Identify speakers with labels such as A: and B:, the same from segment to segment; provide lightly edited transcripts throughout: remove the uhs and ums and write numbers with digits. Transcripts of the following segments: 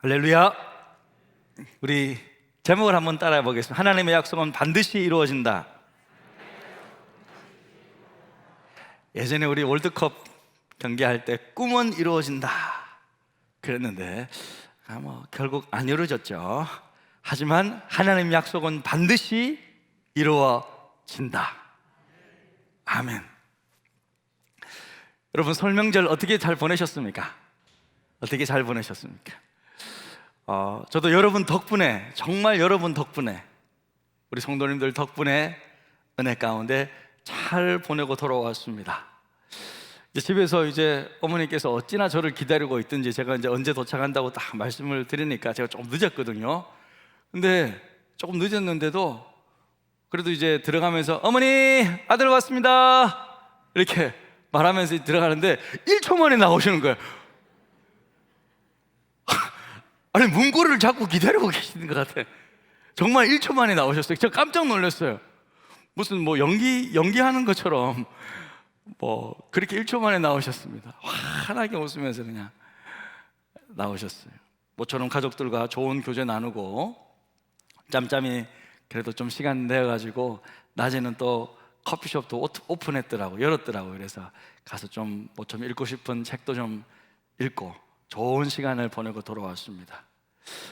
A: 할렐루야. 우리 제목을 한번 따라해 보겠습니다. 하나님의 약속은 반드시 이루어진다. 예전에 우리 월드컵 경기할 때 꿈은 이루어진다 그랬는데 결국 안 이루어졌죠. 하지만 하나님의 약속은 반드시 이루어진다. 아멘. 여러분, 설명절 어떻게 잘 보내셨습니까? 어떻게 잘 보내셨습니까? 저도 여러분 덕분에, 정말 여러분 덕분에, 우리 성도님들 덕분에 은혜 가운데 잘 보내고 돌아왔습니다. 집에서 이제 어머니께서 어찌나 저를 기다리고 있든지 제가 이제 언제 도착한다고 딱 말씀을 드리니까 제가 좀 늦었거든요. 근데 조금 늦었는데도 그래도 이제 들어가면서 어머니, 아들 왔습니다 이렇게 말하면서 들어가는데 1초 만에 나오시는 거예요. 아니, 문고리를 잡고 기다리고 계시는 것 같아. 정말 1초 만에 나오셨어요. 저 깜짝 놀랐어요. 무슨 연기하는 것처럼 그렇게 1초 만에 나오셨습니다. 환하게 웃으면서 그냥 나오셨어요. 모처럼 가족들과 좋은 교제 나누고 짬짬이 그래도 좀 시간 내가지고 낮에는 또 커피숍도 오픈했더라고, 열었더라고. 그래서 가서 좀 읽고 싶은 책도 좀 읽고 좋은 시간을 보내고 돌아왔습니다.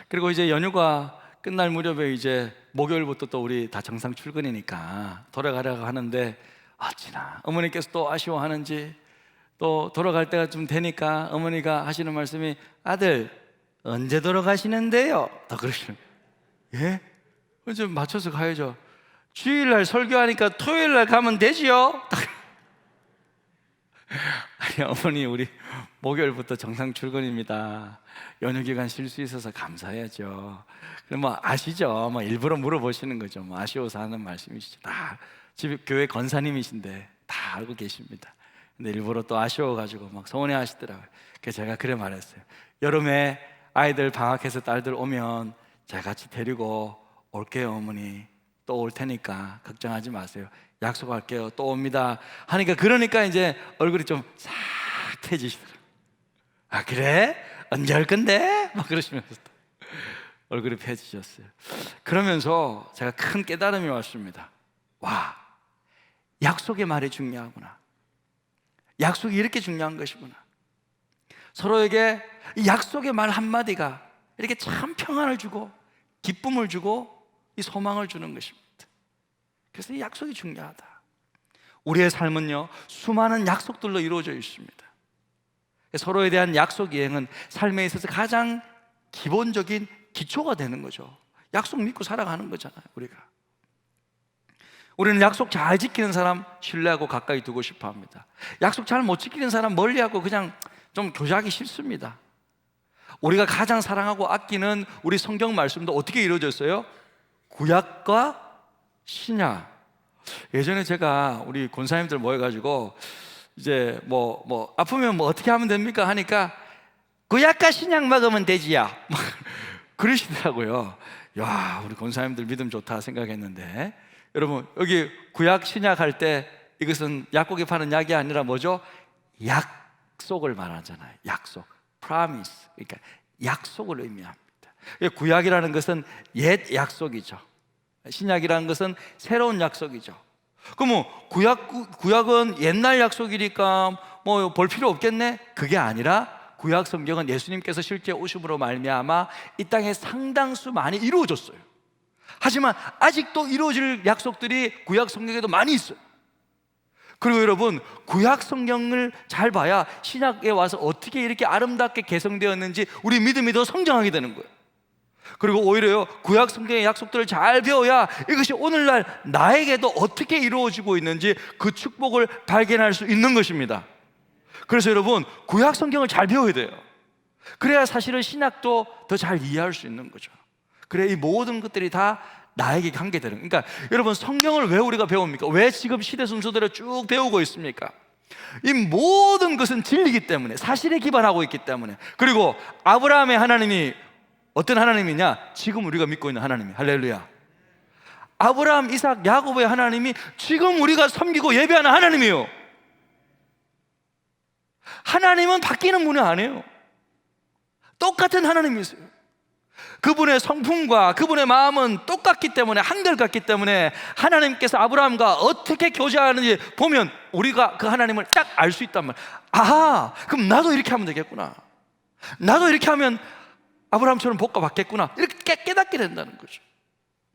A: 그리고 이제 연휴가 끝날 무렵에 이제 목요일부터 또 우리 다 정상 출근이니까 돌아가려고 하는데 어찌나 어머니께서 또 아쉬워하는지, 또 돌아갈 때가 좀 되니까 어머니가 하시는 말씀이 아들 언제 돌아가시는데요? 다 그러시는 거예요. 예? 좀 맞춰서 가야죠. 주일날 설교하니까 토요일날 가면 되지요? 아니, 어머니 우리 목요일부터 정상 출근입니다. 연휴 기간 쉴 수 있어서 감사해야죠. 그럼 아시죠? 일부러 물어보시는 거죠. 아쉬워서 하는 말씀이시죠. 다 집 교회 권사님이신데 다 알고 계십니다. 근데 일부러 또 아쉬워가지고 서운해 하시더라고요. 그래서 제가 그래 말했어요. 여름에 아이들 방학해서 딸들 오면 제가 같이 데리고 올게요 어머니. 또 올 테니까 걱정하지 마세요. 약속할게요. 또 옵니다 하니까, 그러니까 이제 얼굴이 좀 싹해지시더라고요. 아 그래? 언제 올 건데? 그러시면서 얼굴이 펴지셨어요. 그러면서 제가 큰 깨달음이 왔습니다. 와, 약속의 말이 중요하구나. 약속이 이렇게 중요한 것이구나. 서로에게 이 약속의 말 한마디가 이렇게 참 평안을 주고 기쁨을 주고 이 소망을 주는 것입니다. 그래서 이 약속이 중요하다. 우리의 삶은요, 수많은 약속들로 이루어져 있습니다. 서로에 대한 약속 이행은 삶에 있어서 가장 기본적인 기초가 되는 거죠. 약속 믿고 살아가는 거잖아요. 우리는 약속 잘 지키는 사람 신뢰하고 가까이 두고 싶어 합니다. 약속 잘 못 지키는 사람 멀리하고 그냥 좀 교제하기 싫습니다. 우리가 가장 사랑하고 아끼는 우리 성경 말씀도 어떻게 이루어졌어요? 구약과 신약. 예전에 제가 우리 권사님들 모여가지고 이제 아프면 어떻게 하면 됩니까? 하니까 구약과 신약 먹으면 되지요. 그러시더라고요. 야, 우리 권사님들 믿음 좋다 생각했는데, 여러분 여기 구약 신약 할 때 이것은 약국에 파는 약이 아니라 뭐죠? 약속을 말하잖아요. 약속, promise. 그러니까 약속을 의미합니다. 구약이라는 것은 옛 약속이죠. 신약이라는 것은 새로운 약속이죠. 그럼 구약은 옛날 약속이니까 볼 필요 없겠네? 그게 아니라 구약 성경은 예수님께서 실제 오심으로 말미암아 이 땅에 상당수 많이 이루어졌어요. 하지만 아직도 이루어질 약속들이 구약 성경에도 많이 있어요. 그리고 여러분, 구약 성경을 잘 봐야 신약에 와서 어떻게 이렇게 아름답게 개성되었는지 우리 믿음이 더 성장하게 되는 거예요. 그리고 오히려요, 구약 성경의 약속들을 잘 배워야 이것이 오늘날 나에게도 어떻게 이루어지고 있는지 그 축복을 발견할 수 있는 것입니다. 그래서 여러분, 구약 성경을 잘 배워야 돼요. 그래야 사실은 신약도 더 잘 이해할 수 있는 거죠. 그래야 이 모든 것들이 다 나에게 관계되는. 그러니까 여러분, 성경을 왜 우리가 배웁니까? 왜 지금 시대 순서대로 쭉 배우고 있습니까? 이 모든 것은 진리이기 때문에, 사실에 기반하고 있기 때문에. 그리고 아브라함의 하나님이 어떤 하나님이냐? 지금 우리가 믿고 있는 하나님이. 할렐루야. 아브라함, 이삭, 야곱의 하나님이 지금 우리가 섬기고 예배하는 하나님이에요. 하나님은 바뀌는 분이 아니에요. 똑같은 하나님이세요. 그분의 성품과 그분의 마음은 똑같기 때문에, 한결같기 때문에 하나님께서 아브라함과 어떻게 교제하는지 보면 우리가 그 하나님을 딱 알 수 있단 말이에요. 아하, 그럼 나도 이렇게 하면 되겠구나, 나도 이렇게 하면 아브라함처럼 복과 받겠구나, 이렇게 깨닫게 된다는 거죠.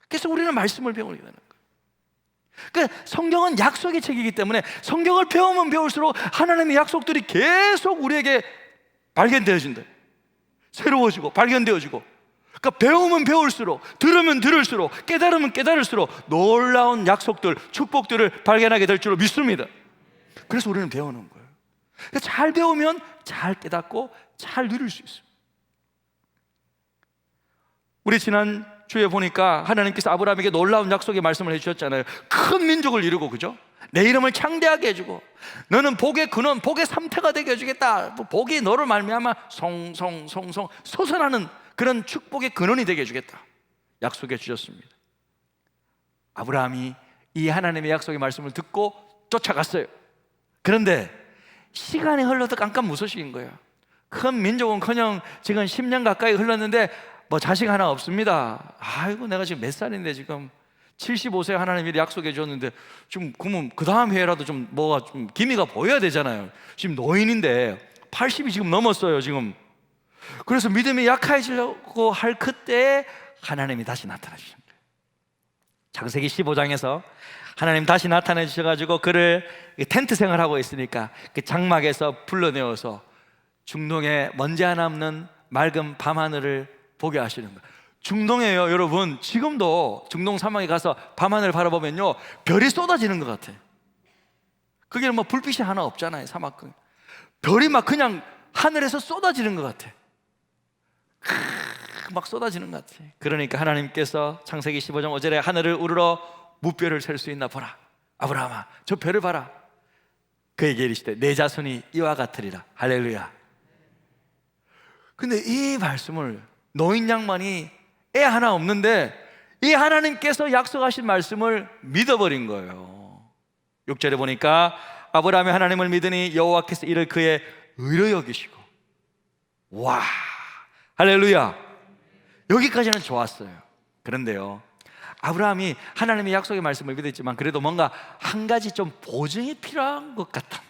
A: 그래서 우리는 말씀을 배우게 되는 거예요. 그러니까 성경은 약속의 책이기 때문에 성경을 배우면 배울수록 하나님의 약속들이 계속 우리에게 발견되어진다, 새로워지고 발견되어지고. 그러니까 배우면 배울수록, 들으면 들을수록, 깨달으면 깨달을수록 놀라운 약속들, 축복들을 발견하게 될 줄로 믿습니다. 그래서 우리는 배우는 거예요. 그러니까 잘 배우면 잘 깨닫고 잘 누릴 수 있어요. 우리 지난 주에 보니까 하나님께서 아브라함에게 놀라운 약속의 말씀을 해주셨잖아요. 큰 민족을 이루고, 그죠? 내 이름을 창대하게 해주고, 너는 복의 근원, 복의 삼태가 되게 해주겠다, 복이 너를 말미암아 송송송송 솟아나는 그런 축복의 근원이 되게 해주겠다 약속해 주셨습니다. 아브라함이 이 하나님의 약속의 말씀을 듣고 쫓아갔어요. 그런데 시간이 흘러도 깜깜무소식인 거예요. 큰 민족은커녕 지금 10년 가까이 흘렀는데 뭐 자식 하나 없습니다. 아이고, 내가 지금 몇 살인데 지금 75세 하나님이 약속해 줬는데 좀 그러면 그 다음 해라도 좀 뭐가 좀 기미가 보여야 되잖아요. 지금 노인인데 80이 지금 넘었어요 지금. 그래서 믿음이 약해지려고 할 그때에 하나님이 다시 나타나주신 거예요. 창세기 15장에서 하나님 다시 나타내 주셔가지고 그를 텐트 생활하고 있으니까 그 장막에서 불러내어서 중동에 먼지 하나 없는 맑은 밤하늘을 보게 하시는 거예요. 중동에요, 여러분, 지금도 중동 사막에 가서 밤하늘 바라보면요, 별이 쏟아지는 것 같아요. 그게 뭐 불빛이 하나 없잖아요, 사막은. 별이 막 그냥 하늘에서 쏟아지는 것 같아요. 막 쏟아지는 것 같아요. 그러니까 하나님께서 창세기 15장 5절에 하늘을 우러러 무별을 셀 수 있나 보라, 아브라함아 저 별을 봐라. 그에게 이르시되 내 자손이 이와 같으리라. 할렐루야. 근데 이 말씀을 노인 양반이 애 하나 없는데 이 하나님께서 약속하신 말씀을 믿어버린 거예요. 6절에 보니까 아브라함이 하나님을 믿으니 여호와께서 이를 그의 의로 여기시고. 와, 할렐루야. 여기까지는 좋았어요. 그런데요, 아브라함이 하나님의 약속의 말씀을 믿었지만 그래도 뭔가 한 가지 좀 보증이 필요한 것 같아.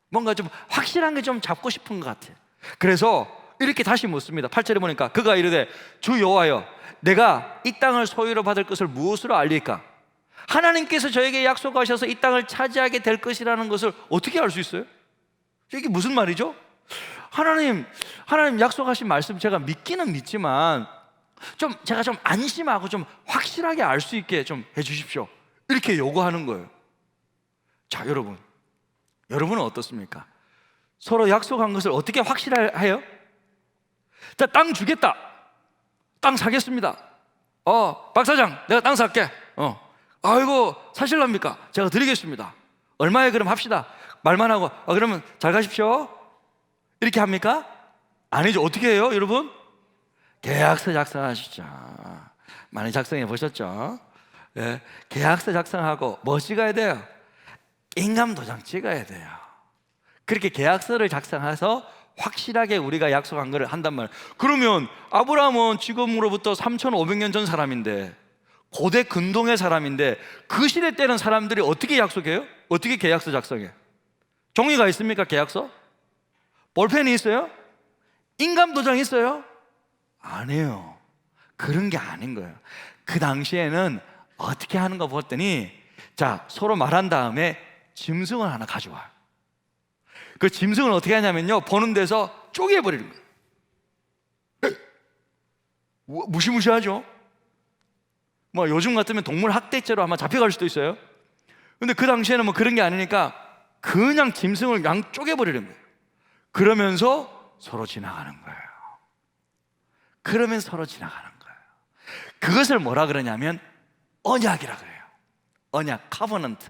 A: 뭔가 좀 확실한 게 좀 잡고 싶은 것 같아요. 그래서 이렇게 다시 묻습니다. 8절에 보니까 그가 이르되 주 여호와여, 내가 이 땅을 소유로 받을 것을 무엇으로 알릴까? 하나님께서 저에게 약속하셔서 이 땅을 차지하게 될 것이라는 것을 어떻게 알 수 있어요? 이게 무슨 말이죠? 하나님 약속하신 말씀 제가 믿기는 믿지만 좀 제가 좀 안심하고 좀 확실하게 알 수 있게 좀 해주십시오, 이렇게 요구하는 거예요. 자, 여러분은 어떻습니까? 서로 약속한 것을 어떻게 확실해요? 자, 땅 주겠다, 땅 사겠습니다. 박 사장, 내가 땅 살게. 아이고, 사실랍니까? 제가 드리겠습니다. 얼마에 그럼 합시다. 말만 하고 그러면 잘 가십시오, 이렇게 합니까? 아니죠. 어떻게 해요, 여러분? 계약서 작성하시죠. 많이 작성해 보셨죠? 네. 계약서 작성하고 뭐 찍어야 돼요? 인감 도장 찍어야 돼요. 그렇게 계약서를 작성해서 확실하게 우리가 약속한 것을 한단 말이에요. 그러면 아브라함은 지금으로부터 3,500년 전 사람인데, 고대 근동의 사람인데, 그 시대 때는 사람들이 어떻게 약속해요? 어떻게 계약서 작성해? 종이가 있습니까? 계약서? 볼펜이 있어요? 인감 도장 있어요? 아니에요. 그런 게 아닌 거예요. 그 당시에는 어떻게 하는 거 봤더니, 자, 서로 말한 다음에 짐승을 하나 가져와요. 그 짐승을 어떻게 하냐면요, 보는 데서 쪼개버리는 거예요. 무시무시하죠? 뭐 요즘 같으면 동물 학대죄로 아마 잡혀갈 수도 있어요. 근데 그 당시에는 뭐 그런 게 아니니까 그냥 짐승을 양 쪼개버리는 거예요. 그러면서 서로 지나가는 거예요. 그것을 뭐라 그러냐면 언약이라 그래요. 언약, covenant,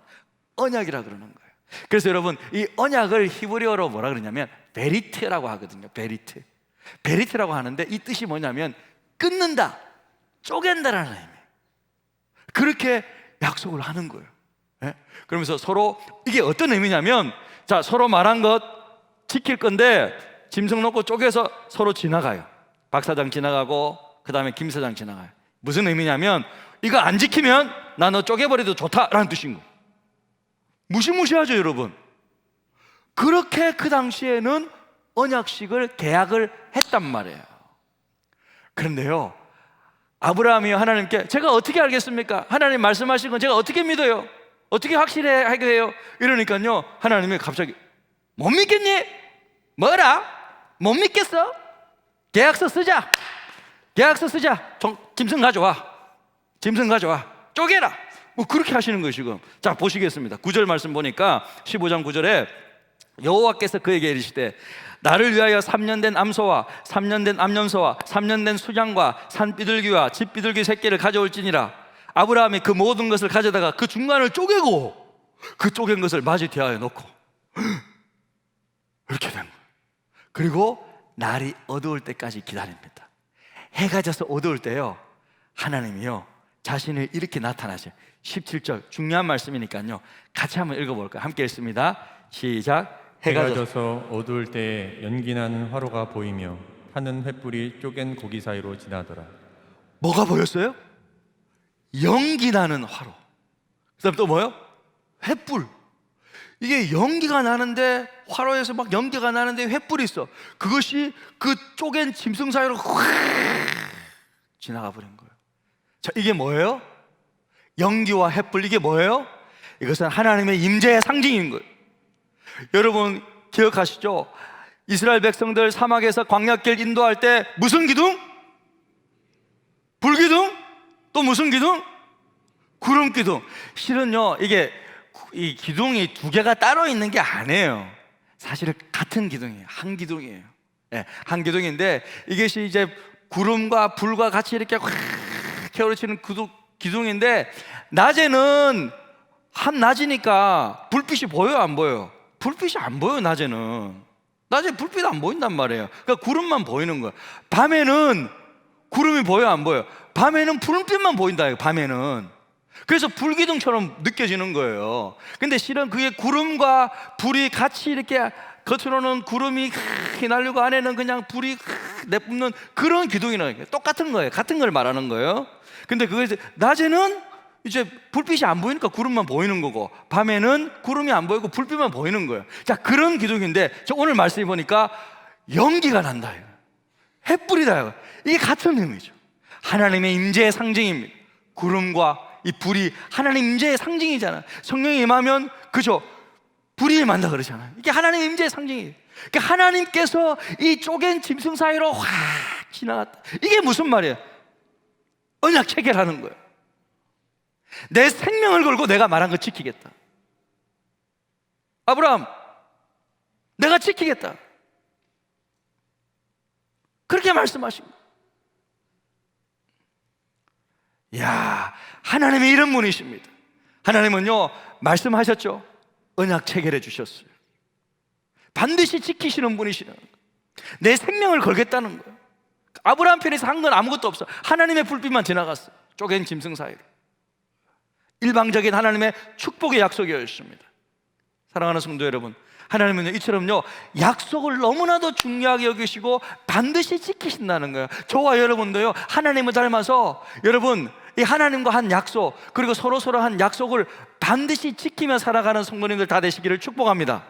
A: 언약이라 그러는 거예요. 그래서 여러분, 이 언약을 히브리어로 뭐라 그러냐면 베리트라고 하거든요. 베리트라고 하는데 이 뜻이 뭐냐면 끊는다, 쪼갠다라는 의미. 그렇게 약속을 하는 거예요. 네? 그러면서 서로, 이게 어떤 의미냐면, 자, 서로 말한 것 지킬 건데 짐승 놓고 쪼개서 서로 지나가요. 박사장 지나가고 그 다음에 김 사장 지나가요. 무슨 의미냐면 이거 안 지키면 나 너 쪼개버려도 좋다라는 뜻인 거. 무시무시하죠 여러분. 그렇게 그 당시에는 언약식을 계약을 했단 말이에요. 그런데요, 아브라함이 하나님께 제가 어떻게 알겠습니까? 하나님 말씀하신 건 제가 어떻게 믿어요? 어떻게 확실하게 해요? 이러니까요, 하나님이 갑자기 못 믿겠니? 뭐라? 못 믿겠어? 계약서 쓰자. 계약서 쓰자. 짐승 가져와. 짐승 가져와. 쪼개라. 뭐 그렇게 하시는 거예요 지금. 자 보시겠습니다. 9절 말씀 보니까 15장 9절에 여호와께서 그에게 이르시되 나를 위하여 3년 된 암소와 3년 된 암염소와 3년 된 수장과 산비둘기와 집비둘기 새끼를 가져올지니라. 아브라함이 그 모든 것을 가져다가 그 중간을 쪼개고 그 쪼갠 것을 맞이 대하여 놓고 이렇게 된 거예요. 그리고 날이 어두울 때까지 기다립니다. 해가 져서 어두울 때요, 하나님이요 자신을 이렇게 나타나셔요. 17절 중요한 말씀이니까요 같이 한번 읽어볼까요? 함께 읽습니다. 시작.
B: 해가 져서 어두울 때에 연기 나는 화로가 보이며 타는 횃불이 쪼갠 고기 사이로 지나더라.
A: 뭐가 보였어요? 연기 나는 화로. 그 다음 또 뭐요? 횃불. 이게 연기가 나는데, 화로에서 막 연기가 나는데 횃불이 있어. 그것이 그 쪼갠 짐승 사이로 확 지나가 버린 거예요. 자, 이게 뭐예요? 연기와 횃불, 이게 뭐예요? 이것은 하나님의 임재의 상징인 거예요. 여러분 기억하시죠? 이스라엘 백성들 사막에서 광야길 인도할 때 무슨 기둥? 불기둥? 또 무슨 기둥? 구름 기둥. 실은요 이게 이 기둥이 두 개가 따로 있는 게 아니에요. 사실은 같은 기둥이에요. 한 기둥이에요. 네, 한 기둥인데 이것이 이제 구름과 불과 같이 이렇게 확 게으르치는 기둥인데, 낮에는 한낮이니까 불빛이 보여요, 안 보여요? 불빛이 안 보여요. 낮에는. 낮에 불빛 안 보인단 말이에요. 그러니까 구름만 보이는 거예요. 밤에는 구름이 보여, 안 보여? 밤에는 불빛만 보인다. 밤에는. 그래서 불기둥처럼 느껴지는 거예요. 근데 실은 그게 구름과 불이 같이 이렇게, 겉으로는 구름이 휘날리고 안에는 그냥 불이 내뿜는 그런 기둥이라는 거예요. 똑같은 거예요. 같은 걸 말하는 거예요. 근데 그게 낮에는 이제 불빛이 안 보이니까 구름만 보이는 거고, 밤에는 구름이 안 보이고 불빛만 보이는 거예요. 자, 그런 기둥인데 저 오늘 말씀해 보니까 연기가 난다, 횃불이다. 이게 같은 의미죠. 하나님의 임재의 상징입니다. 구름과 이 불이 하나님 임재의 상징이잖아요. 성령이 임하면 그죠, 불이 임한다 그러잖아요. 이게 하나님 임재의 상징이에요. 그러니까 하나님께서 이 쪼갠 짐승 사이로 확 지나갔다. 이게 무슨 말이에요? 언약 체결하는 거예요. 내 생명을 걸고 내가 말한 거 지키겠다. 아브라함, 내가 지키겠다. 그렇게 말씀하신 거예요. 이야, 하나님의 이런 분이십니다. 하나님은요 말씀하셨죠. 언약 체결해 주셨어요. 반드시 지키시는 분이시라는 거예요. 내 생명을 걸겠다는 거예요. 아브라함 편에서 한 건 아무것도 없어. 하나님의 불빛만 지나갔어요. 쪼갠 짐승 사이로. 일방적인 하나님의 축복의 약속이었습니다. 사랑하는 성도 여러분, 하나님은 이처럼요 약속을 너무나도 중요하게 여기시고 반드시 지키신다는 거예요. 저와 여러분도요 하나님을 닮아서 여러분 이 하나님과 한 약속, 그리고 서로 한 약속을 반드시 지키며 살아가는 성도님들 다 되시기를 축복합니다.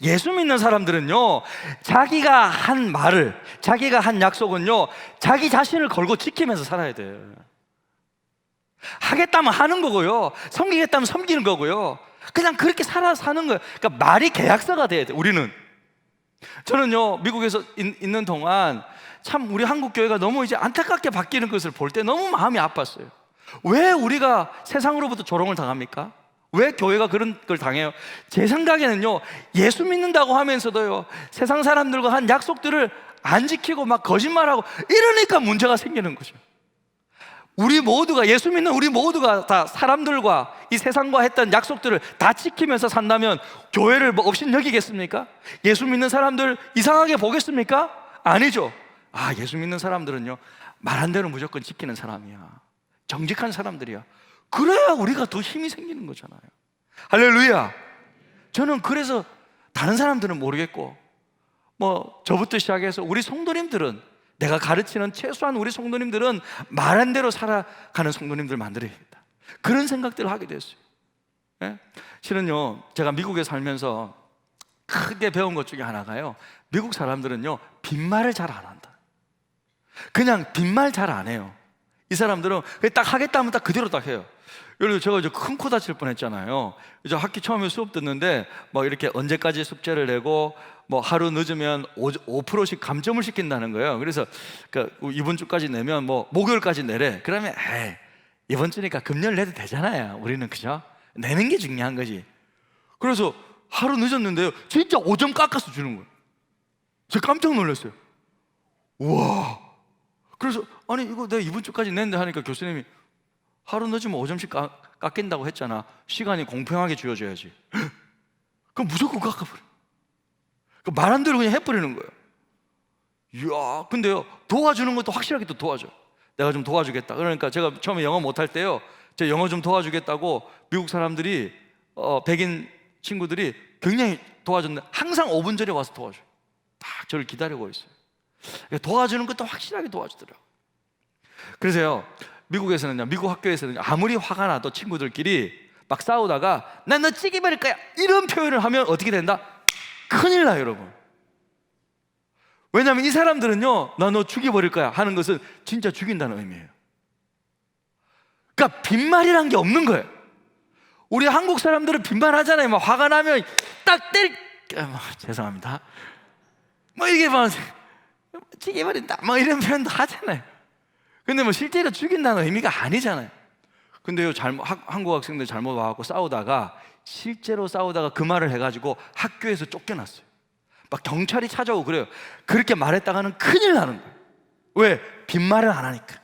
A: 예수 믿는 사람들은요 자기가 한 말을, 자기가 한 약속은요 자기 자신을 걸고 지키면서 살아야 돼요. 하겠다면 하는 거고요, 섬기겠다면 섬기는 거고요. 그냥 그렇게 사는 거예요. 그러니까 말이 계약서가 돼야 돼요. 우리는. 저는요 미국에서 있는 동안 참 우리 한국 교회가 너무 이제 안타깝게 바뀌는 것을 볼 때 너무 마음이 아팠어요. 왜 우리가 세상으로부터 조롱을 당합니까? 왜 교회가 그런 걸 당해요? 제 생각에는요 예수 믿는다고 하면서도요 세상 사람들과 한 약속들을 안 지키고 막 거짓말하고 이러니까 문제가 생기는 거죠. 우리 모두가, 예수 믿는 우리 모두가 다 사람들과 이 세상과 했던 약속들을 다 지키면서 산다면 교회를 뭐 없인 여기겠습니까? 예수 믿는 사람들 이상하게 보겠습니까? 아니죠. 아, 예수 믿는 사람들은요 말한 대로 무조건 지키는 사람이야. 정직한 사람들이야. 그래야 우리가 더 힘이 생기는 거잖아요. 할렐루야. 저는 그래서 다른 사람들은 모르겠고 뭐 저부터 시작해서 우리 성도님들은 내가 가르치는 최소한 우리 성도님들은 말한 대로 살아가는 성도님들 만들어야겠다. 그런 생각들을 하게 됐어요. 예? 실은요, 제가 미국에 살면서 크게 배운 것 중에 하나가요, 미국 사람들은요 빈말을 잘 안 한다. 그냥 빈말 잘 안 해요. 이 사람들은 딱 하겠다 하면 딱 그대로 딱 해요. 예를 들어 제가 이제 큰 코 다칠 뻔했잖아요. 이제 학기 처음에 수업 듣는데 뭐 이렇게 언제까지 숙제를 내고 뭐 하루 늦으면 5%씩 감점을 시킨다는 거예요. 그래서 이번 주까지 내면 뭐 목요일까지 내래. 그러면 에이, 이번 주니까 금요일 내도 되잖아요. 우리는 그죠? 내는 게 중요한 거지. 그래서 하루 늦었는데요, 진짜 5점 깎아서 주는 거예요. 제가 깜짝 놀랐어요. 우와. 그래서 아니 이거 내가 이번 주까지 낸다 하니까 교수님이 하루 늦으면 5점씩 깎인다고 했잖아. 시간이 공평하게 주어져야지. 그럼 무조건 깎아버려. 말한 대로 그냥 해버리는 거예요. 이야, 근데요 도와주는 것도 확실하게 또 도와줘. 내가 좀 도와주겠다. 그러니까 제가 처음에 영어 못할 때요, 제가 영어 좀 도와주겠다고 미국 사람들이 백인 친구들이 굉장히 도와줬는데 항상 5분 전에 와서 도와줘요. 딱 저를 기다리고 있어요. 도와주는 것도 확실하게 도와주더라고요. 그래서요 미국에서는요, 미국 학교에서는 아무리 화가 나도 친구들끼리 막 싸우다가 난 너 찌개버릴 거야 이런 표현을 하면 어떻게 된다? 큰일 나요, 여러분. 왜냐하면 이 사람들은요, 나 너 죽여버릴 거야 하는 것은 진짜 죽인다는 의미예요. 그러니까 빈말이란 게 없는 거예요. 우리 한국 사람들은 빈말 하잖아요. 막 화가 나면 딱 죄송합니다. 뭐 이게 막 죽여버린다 뭐 이런 표현도 하잖아요. 근데 뭐 실제로 죽인다는 의미가 아니잖아요. 근데요, 한국 학생들 잘못 와갖고 싸우다가 실제로 싸우다가 그 말을 해가지고 학교에서 쫓겨났어요. 막 경찰이 찾아오고 그래요. 그렇게 말했다가는 큰일 나는 거예요. 왜? 빈말을 안 하니까.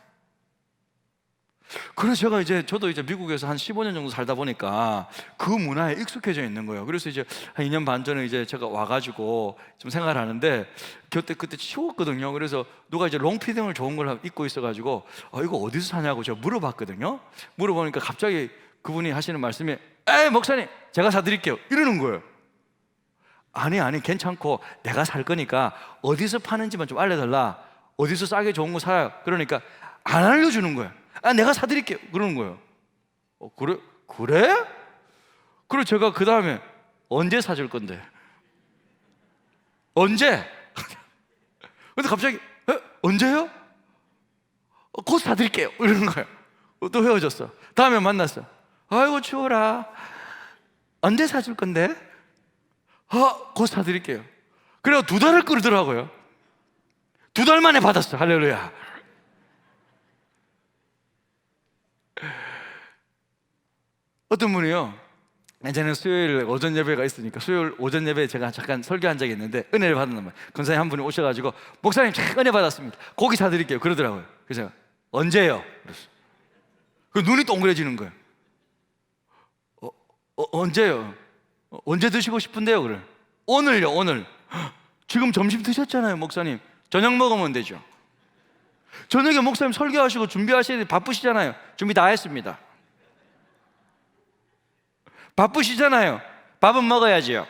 A: 그래서 저도 이제 미국에서 한 15년 정도 살다 보니까 그 문화에 익숙해져 있는 거예요. 그래서 이제 한 2년 반 전에 이제 제가 와가지고 좀 생활을 하는데 그때 추웠거든요. 그래서 누가 이제 롱피딩을 좋은 걸 입고 있어가지고 이거 어디서 사냐고 제가 물어봤거든요. 물어보니까 갑자기 그분이 하시는 말씀이 에이 목사님 제가 사드릴게요 이러는 거예요. 아니 괜찮고 내가 살 거니까 어디서 파는지만 좀 알려달라. 어디서 싸게 좋은 거 사요. 그러니까 안 알려주는 거예요. 내가 사드릴게요 그러는 거예요. 그래? 그리고 제가 그 다음에 언제 사줄 건데? 언제? 근데 갑자기 언제요? 곧 사드릴게요 이러는 거예요. 또 헤어졌어. 다음에 만났어. 아이고 추워라. 언제 사줄 건데? 곧 사드릴게요. 그래서 2달을 끌더라고요. 2달 만에 받았어. 할렐루야. 어떤 분이요, 예전에 수요일 오전 예배가 있으니까 수요일 오전 예배에 제가 잠깐 설교한 적이 있는데 은혜를 받았단 말이에요. 권사님 한 분이 오셔가지고 목사님 참 은혜 받았습니다. 고기 사드릴게요 그러더라고요. 그래서 제가 언제요? 그랬어요. 그 눈이 동그래지는 거예요. 언제요? 언제 드시고 싶은데요? 그래. 오늘요. 오늘. 지금 점심 드셨잖아요 목사님. 저녁 먹으면 되죠. 저녁에 목사님 설교하시고 준비하시는데 바쁘시잖아요. 준비 다 했습니다. 바쁘시잖아요. 밥은 먹어야지요.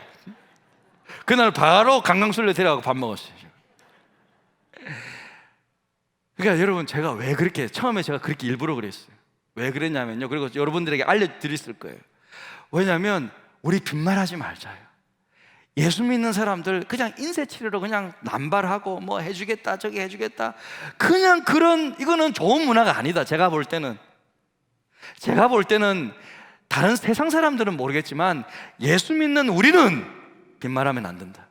A: 그날 바로 강강술래 데려가고 밥 먹었어요. 그러니까 여러분 제가 왜 그렇게 처음에 제가 그렇게 일부러 그랬어요. 왜 그랬냐면요, 그리고 여러분들에게 알려드렸을 거예요. 왜냐하면 우리 빈말하지 말자요. 예수 믿는 사람들 그냥 인쇄치료로 그냥 남발하고 뭐 해주겠다 저기 해주겠다 그냥 이거는 좋은 문화가 아니다. 제가 볼 때는 다른 세상 사람들은 모르겠지만 예수 믿는 우리는 빈말하면 안 된다.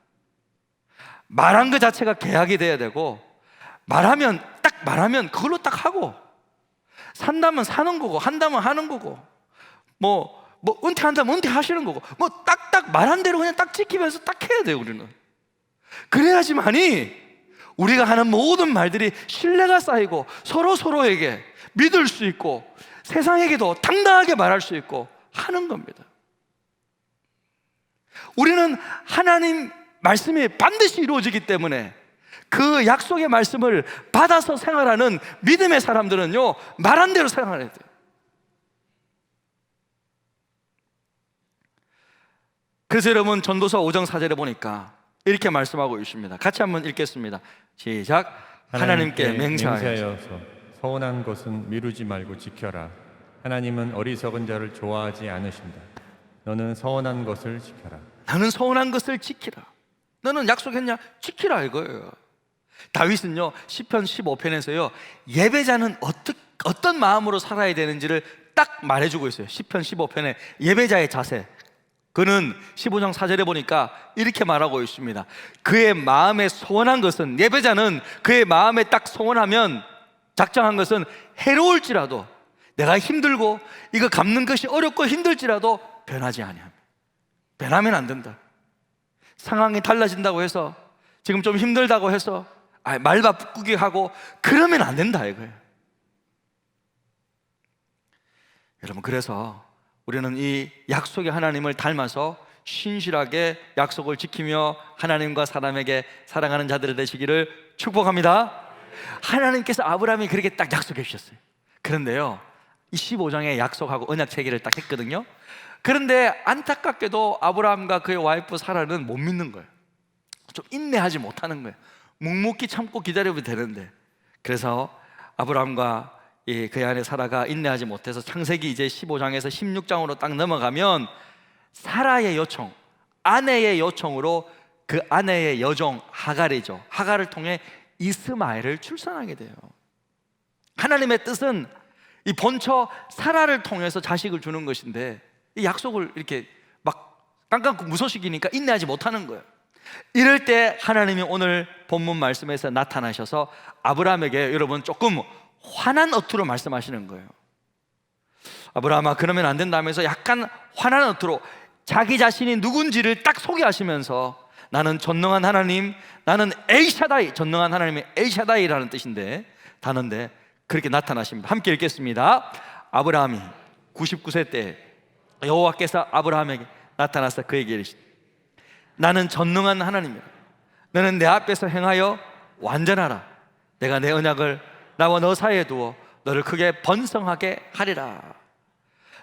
A: 말한 것 자체가 계약이 돼야 되고, 말하면 그걸로 딱 하고, 산다면 사는 거고 한다면 하는 거고, 뭐 은퇴한다면 은퇴하시는 거고, 뭐 딱딱 말한 대로 그냥 딱 지키면서 딱 해야 돼요. 우리는 그래야지만이 우리가 하는 모든 말들이 신뢰가 쌓이고 서로에게 믿을 수 있고 세상에게도 당당하게 말할 수 있고 하는 겁니다. 우리는 하나님 말씀이 반드시 이루어지기 때문에 그 약속의 말씀을 받아서 생활하는 믿음의 사람들은요, 말한 대로 생활해야 돼요. 그래서 여러분 전도서 5장 4절에 보니까 이렇게 말씀하고 있습니다. 같이 한번 읽겠습니다. 시작. 하나님께 맹세하여서
B: 맹세하여서 서운한 것은 미루지 말고 지켜라. 하나님은 어리석은 자를 좋아하지 않으신다. 너는 서운한 것을 지켜라.
A: 나는 서운한 것을 지키라. 너는 약속했냐? 지키라 이거예요. 다윗은요 시편 15편에서요 예배자는 어떤 마음으로 살아야 되는지를 딱 말해주고 있어요. 시편 15편에 예배자의 자세, 그는 15장 4절에 보니까 이렇게 말하고 있습니다. 그의 마음에 소원한 것은, 예배자는 그의 마음에 딱 소원하면 작정한 것은 해로울지라도, 내가 힘들고 이거 갚는 것이 어렵고 힘들지라도 변하지 아니함. 변하면 안 된다. 상황이 달라진다고 해서, 지금 좀 힘들다고 해서 말 바꾸기 하고 그러면 안 된다 이거예요. 여러분, 그래서 우리는 이 약속의 하나님을 닮아서 신실하게 약속을 지키며 하나님과 사람에게 사랑하는 자들이 되시기를 축복합니다. 하나님께서 아브라함이 그렇게 딱 약속해 주셨어요. 그런데요, 이 15장에 약속하고 언약 체계를 딱 했거든요. 그런데 안타깝게도 아브라함과 그의 와이프 사라는 못 믿는 거예요. 좀 인내하지 못하는 거예요. 묵묵히 참고 기다려도 되는데. 그래서 아브라함과 그의 아내 사라가 인내하지 못해서 창세기 이제 15장에서 16장으로 딱 넘어가면 사라의 요청, 아내의 요청으로 그 아내의 여종 하갈이죠, 하갈을 통해 이스마엘을 출산하게 돼요. 하나님의 뜻은 이 본처 사라를 통해서 자식을 주는 것인데 이 약속을 이렇게 막 깡깡 무소식이니까 인내하지 못하는 거예요. 이럴 때 하나님이 오늘 본문 말씀에서 나타나셔서 아브라함에게, 여러분, 조금 화난 어투로 말씀하시는 거예요. 아브라함아, 그러면 안 된다면서 약간 화난 어투로 자기 자신이 누군지를 딱 소개하시면서, 나는 전능한 하나님, 나는 엘샤다이, 전능한 하나님의 엘샤다이라는 뜻인데 단어인데 그렇게 나타나십니다. 함께 읽겠습니다. 아브라함이 99세 때 여호와께서 아브라함에게 나타나서 그에게 이르시되, 나는 전능한 하나님이라. 너는 내 앞에서 행하여 완전하라. 내가 내 언약을 나와 너 사이에 두어 너를 크게 번성하게 하리라.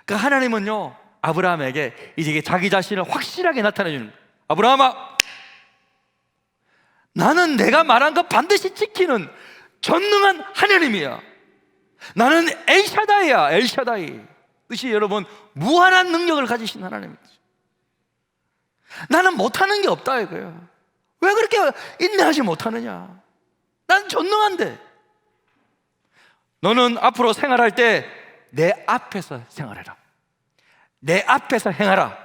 A: 그 하나님은요 아브라함에게 이제 자기 자신을 확실하게 나타내 주는 거예요. 아브라함아, 나는 내가 말한 거 반드시 지키는 전능한 하나님이야. 나는 엘샤다이야. 엘샤다이 뜻이, 여러분, 무한한 능력을 가지신 하나님이죠. 나는 못하는 게 없다 이거야. 왜 그렇게 인내하지 못하느냐? 난 전능한데. 너는 앞으로 생활할 때 내 앞에서 생활해라. 내 앞에서 행하라.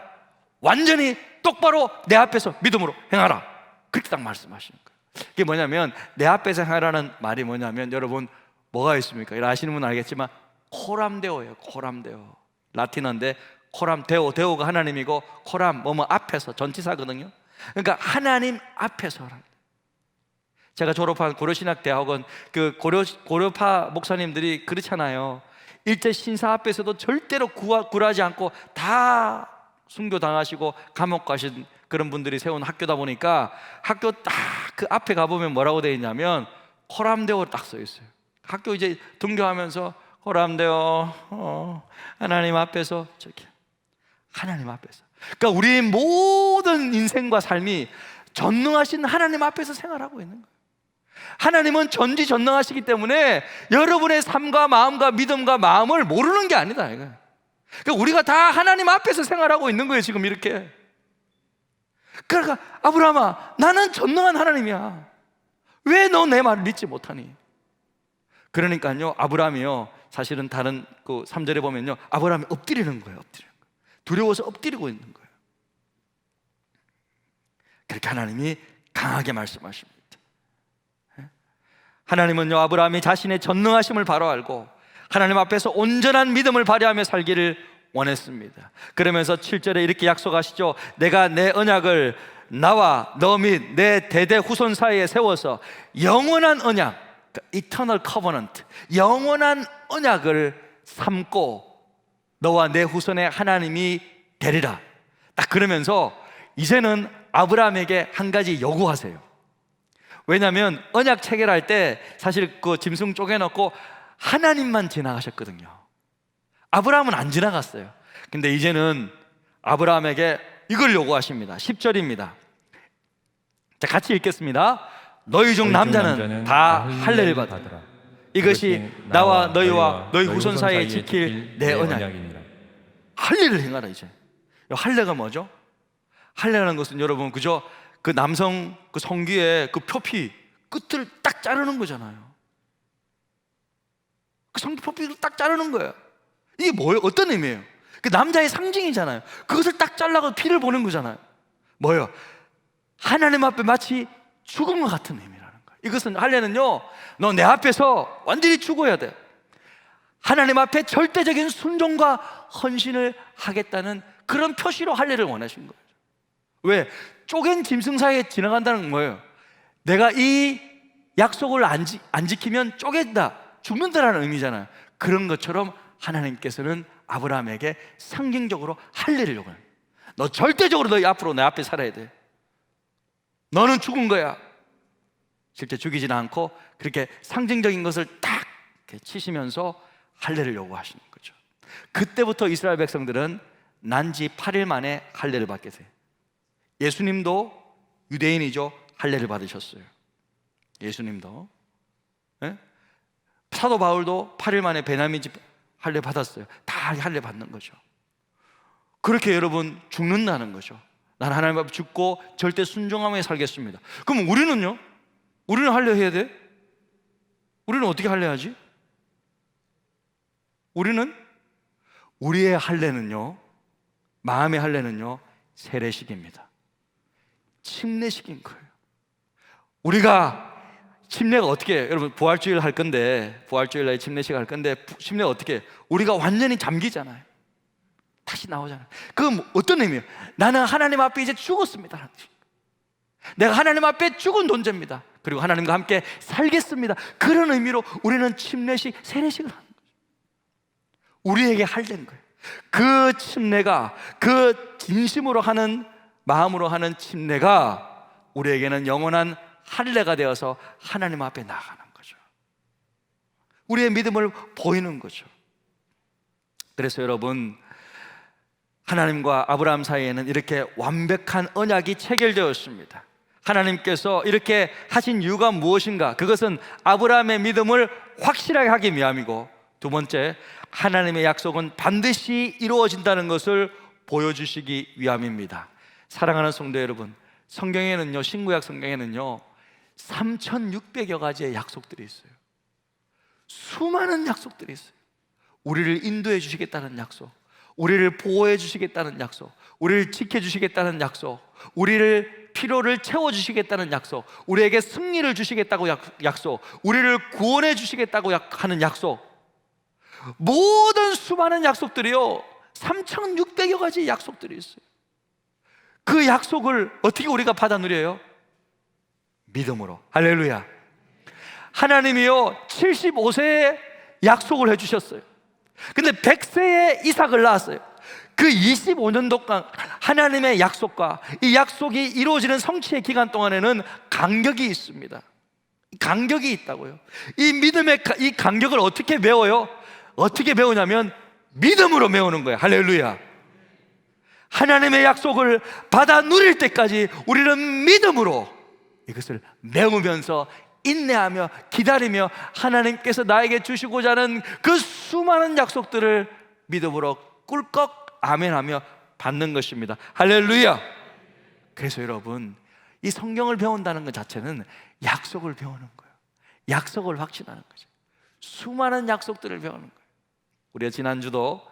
A: 완전히 똑바로 내 앞에서 믿음으로 행하라. 그렇게 딱 말씀하시는 거예요. 이게 뭐냐면, 내 앞에서 행하라는 말이 뭐냐면, 여러분, 뭐가 있습니까? 아시는 분은 알겠지만 코람데오예요. 코람데오, 라틴어인데 코람데오, 데오가 하나님이고 코람 뭐뭐 앞에서, 전치사거든요. 그러니까 하나님 앞에서. 제가 졸업한 고려신학대학원 그 고려파 목사님들이 그렇잖아요. 일제 신사 앞에서도 절대로 굴하지 않고 다 순교당하시고 감옥 가신 그런 분들이 세운 학교다 보니까 학교 딱 그 앞에 가보면 뭐라고 되어 있냐면 코람데오 딱 써 있어요. 학교 이제 등교하면서 코람데오, 하나님 앞에서, 저기 하나님 앞에서. 그러니까 우리 모든 인생과 삶이 전능하신 하나님 앞에서 생활하고 있는 거예요. 하나님은 전지전능하시기 때문에 여러분의 삶과 마음과 믿음과 마음을 모르는 게 아니다 이거예요. 그러니까 우리가 다 하나님 앞에서 생활하고 있는 거예요 지금 이렇게. 그러니까 아브라함아, 나는 전능한 하나님이야. 왜 너 내 말을 믿지 못하니? 그러니까요 아브라함이요, 사실은 다른 그 3절에 보면요, 아브라함이 엎드리는 거예요. 엎드리는 거예요. 두려워서 엎드리고 있는 거예요. 그렇게 하나님이 강하게 말씀하십니다. 하나님은요 아브라함이 자신의 전능하심을 바로 알고 하나님 앞에서 온전한 믿음을 발휘하며 살기를 원했습니다. 그러면서 7절에 이렇게 약속하시죠. 내가 내 언약을 나와 너 및 내 대대 후손 사이에 세워서 영원한 언약, Eternal Covenant, 영원한 언약을 삼고 너와 내 후손의 하나님이 되리라. 딱 그러면서 이제는 아브라함에게 한 가지 요구하세요. 왜냐하면 언약 체결할 때 사실 그 짐승 쪼개놓고 하나님만 지나가셨거든요. 아브라함은 안 지나갔어요. 근데 이제는 아브라함에게 이걸 요구하십니다. 10절입니다. 자, 같이 읽겠습니다. 너희 중 남자는 다 할례를 받으라. 이것이 나와 너희와 너희 후손 사이에 지킬 내 언약이니라. 할례를 행하라. 이제 할례가 뭐죠? 할례라는 것은 여러분 그저 그 남성 그 성기의 그 표피 끝을 딱 자르는 거잖아요. 그 성기 표피를 딱 자르는 거예요. 이게 뭐예요? 어떤 의미예요? 그 남자의 상징이잖아요. 그것을 딱 잘라서 피를 보는 거잖아요. 뭐예요? 하나님 앞에 마치 죽은 것 같은 의미라는 거예요. 이것은 할례는요, 너 내 앞에서 완전히 죽어야 돼. 하나님 앞에 절대적인 순종과 헌신을 하겠다는 그런 표시로 할례를 원하신 거예요. 왜? 쪼갠 짐승 사이에 지나간다는 건 뭐예요? 내가 이 약속을 안 지키면 쪼갠다, 죽는다라는 의미잖아요. 그런 것처럼 하나님께서는 아브라함에게 상징적으로 할례를 요구해요. 너 절대적으로 너희 앞으로 내 앞에 살아야 돼. 너는 죽은 거야. 실제 죽이지는 않고 그렇게 상징적인 것을 딱 치시면서 할례를 요구하시는 거죠. 그때부터 이스라엘 백성들은 난지 8일 만에 할례를 받게 돼요. 예수님도 유대인이죠. 할례를 받으셨어요. 예수님도. 네? 사도 바울도 8일 만에 베냐민 집 할례 받았어요. 다 할례 받는 거죠. 그렇게 여러분 죽는다는 거죠. 난 하나님 앞에 죽고 절대 순종하며 살겠습니다. 그럼 우리는요? 우리는 할례해야 돼? 우리는 어떻게 할례하지? 우리의 할례는요, 마음의 할례는요, 세례식입니다. 침례식인 거예요. 우리가 침례가 어떻게 해요? 여러분 부활주일 할 건데, 부활주일 날 침례식 할 건데 침례가 어떻게 해요? 우리가 완전히 잠기잖아요. 다시 나오잖아요. 그건 어떤 의미예요? 나는 하나님 앞에 이제 죽었습니다. 내가 하나님 앞에 죽은 존재입니다. 그리고 하나님과 함께 살겠습니다. 그런 의미로 우리는 침례식, 세례식을 하는 거죠. 우리에게 할례인 거예요. 그 침례가, 그 진심으로 하는, 마음으로 하는 침례가 우리에게는 영원한 할례가 되어서 하나님 앞에 나아가는 거죠. 우리의 믿음을 보이는 거죠. 그래서 여러분, 하나님과 아브라함 사이에는 이렇게 완벽한 언약이 체결되었습니다. 하나님께서 이렇게 하신 이유가 무엇인가? 그것은 아브라함의 믿음을 확실하게 하기 위함이고, 두 번째, 하나님의 약속은 반드시 이루어진다는 것을 보여주시기 위함입니다. 사랑하는 성도 여러분, 성경에는요, 신구약 성경에는요 3,600여 가지의 약속들이 있어요. 수많은 약속들이 있어요. 우리를 인도해 주시겠다는 약속, 우리를 보호해 주시겠다는 약속, 우리를 지켜주시겠다는 약속, 우리를 필요를 채워주시겠다는 약속, 우리에게 승리를 주시겠다고 약속, 우리를 구원해 주시겠다고 하는 약속, 모든 수많은 약속들이요 3,600여 가지 약속들이 있어요. 그 약속을 어떻게 우리가 받아 누려요? 믿음으로. 할렐루야. 하나님이요 75세에 약속을 해주셨어요. 근데 100세에 이삭을 낳았어요. 그 25년 동안 하나님의 약속과 이 약속이 이루어지는 성취의 기간 동안에는 간격이 있습니다. 간격이 있다고요. 이 믿음의 이 간격을 어떻게 배워요? 어떻게 배우냐면 믿음으로 배우는 거예요. 할렐루야. 하나님의 약속을 받아 누릴 때까지 우리는 믿음으로 이것을 메우면서 인내하며 기다리며 하나님께서 나에게 주시고자 하는 그 수많은 약속들을 믿음으로 꿀꺽 아멘하며 받는 것입니다. 할렐루야. 그래서 여러분, 이 성경을 배운다는 것 자체는 약속을 배우는 거예요. 약속을 확신하는 거죠. 수많은 약속들을 배우는 거예요. 우리가 지난주도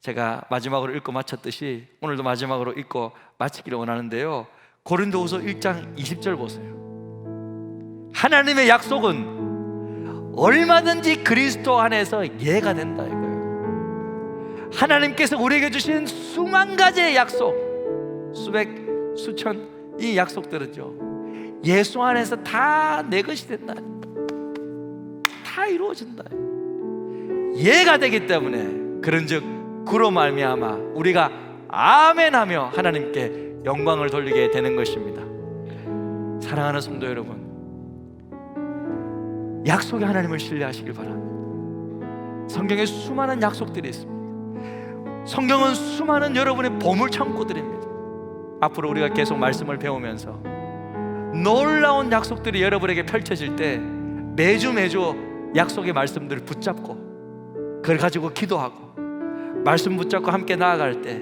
A: 제가 마지막으로 읽고 마쳤듯이 오늘도 마지막으로 읽고 마치기를 원하는데요, 고린도후서 1장 20절 보세요. 하나님의 약속은 얼마든지 그리스도 안에서 예가 된다 이거예요. 하나님께서 우리에게 주신 수만 가지의 약속, 수백, 수천 이 약속들은요 예수 안에서 다 내 것이 된다, 다 이루어진다, 예가 되기 때문에 그런즉 그로 말미암아 우리가 아멘하며 하나님께 영광을 돌리게 되는 것입니다. 사랑하는 성도 여러분, 약속의 하나님을 신뢰하시길 바랍니다. 성경에 수많은 약속들이 있습니다. 성경은 수많은 여러분의 보물 창고들입니다. 앞으로 우리가 계속 말씀을 배우면서 놀라운 약속들이 여러분에게 펼쳐질 때 매주 약속의 말씀들을 붙잡고 그걸 가지고 기도하고 말씀 붙잡고 함께 나아갈 때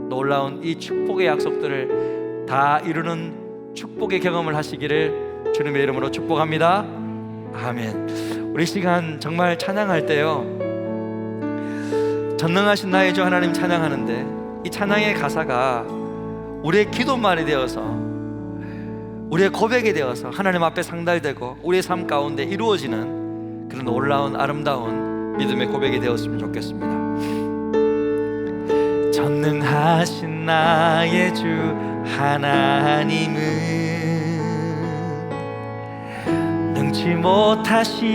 A: 놀라운 이 축복의 약속들을 다 이루는 축복의 경험을 하시기를 주님의 이름으로 축복합니다. 아멘. 우리 시간 정말 찬양할 때요, 전능하신 나의 주 하나님 찬양하는데 이 찬양의 가사가 우리의 기도말이 되어서 우리의 고백이 되어서 하나님 앞에 상달되고 우리의 삶 가운데 이루어지는 그런 놀라운 아름다운 믿음의 고백이 되었으면 좋겠습니다. 전능하신 나의 주 하나님은 능치 못하실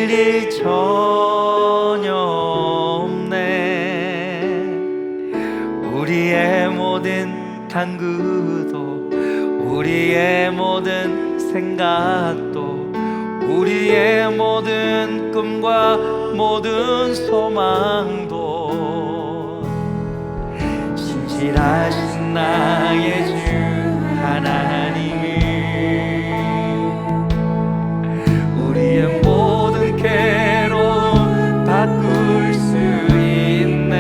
A: 일 전혀 없네. 우리의 모든 간구도 우리의 모든 생각도 우리의 모든 꿈과 모든 소망도 신실하신 나의 주 하나님은 우리의 모든 괴로움 바꿀 수 있네.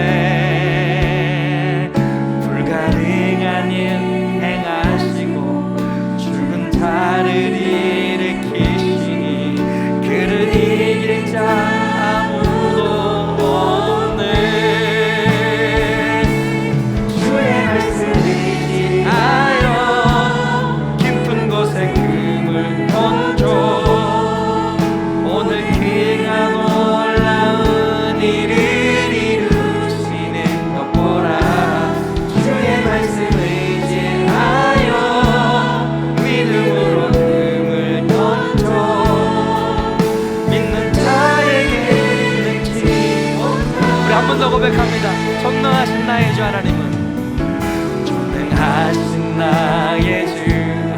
A: 불가능한 일 행하시고 죽은 자를 일으키시니 그를 이길 자 아무도 없네. 주의 말씀을 의지하여 깊은 곳에 금을 던져 오늘 그가 놀라운 일을 이루시는 것 보라. 주의 말씀을 의지하여 믿음으로 금을 던져 믿는 자에게 능치 못한. 우리 한 번 더 고백합니다. 전능하신 나의 주 하나님은 전능하신 나의 주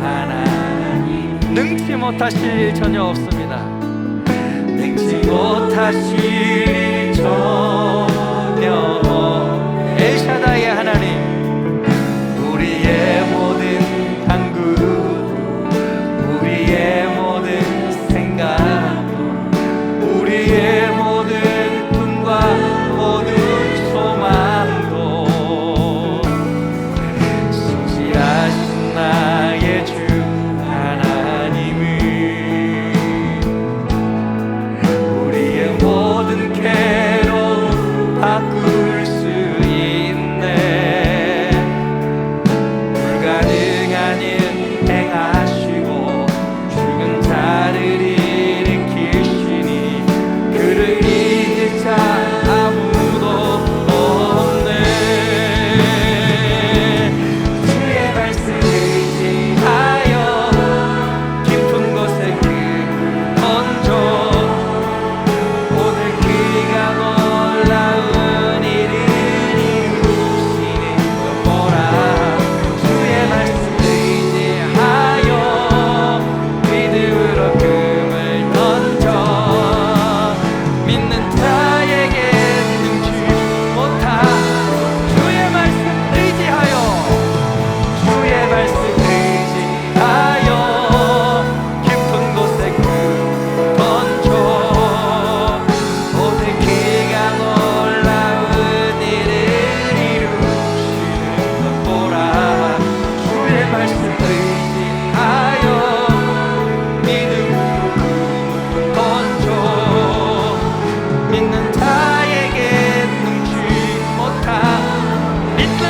A: 하나님 능치 못하실 일 전혀 없습니다. 능치 못하실 일 전혀 엘샤다의 하나님 우리의 모든 간구도 우리의 모든 생각도 우리의 모든 꿈과 모든 소망도 신실하신 나의 주 하나님은 우리의 모든 괴로움 바꿀 수 있네. 불가능한 일 행하시고 죽은 자를 일으키시니 그를 이길 자 아무도 없네. 주의 말씀을 의지하여 깊은 곳에 금을 던져 오늘 그가 놀라운 일을 이루시는 것 보라. 주의 말씀을 의지하여 믿음으로 금을 던져 믿는 자에게 능치 못한. 주의 말씀 의지하여 주의 말씀 의지하여 깊은 곳에 금 던져 오늘 그가 놀라운 일을 이루시는 것 보라. 주의 말씀 의지하여 믿음으로 금을 던져 믿는 자에게 능치 못한 믿는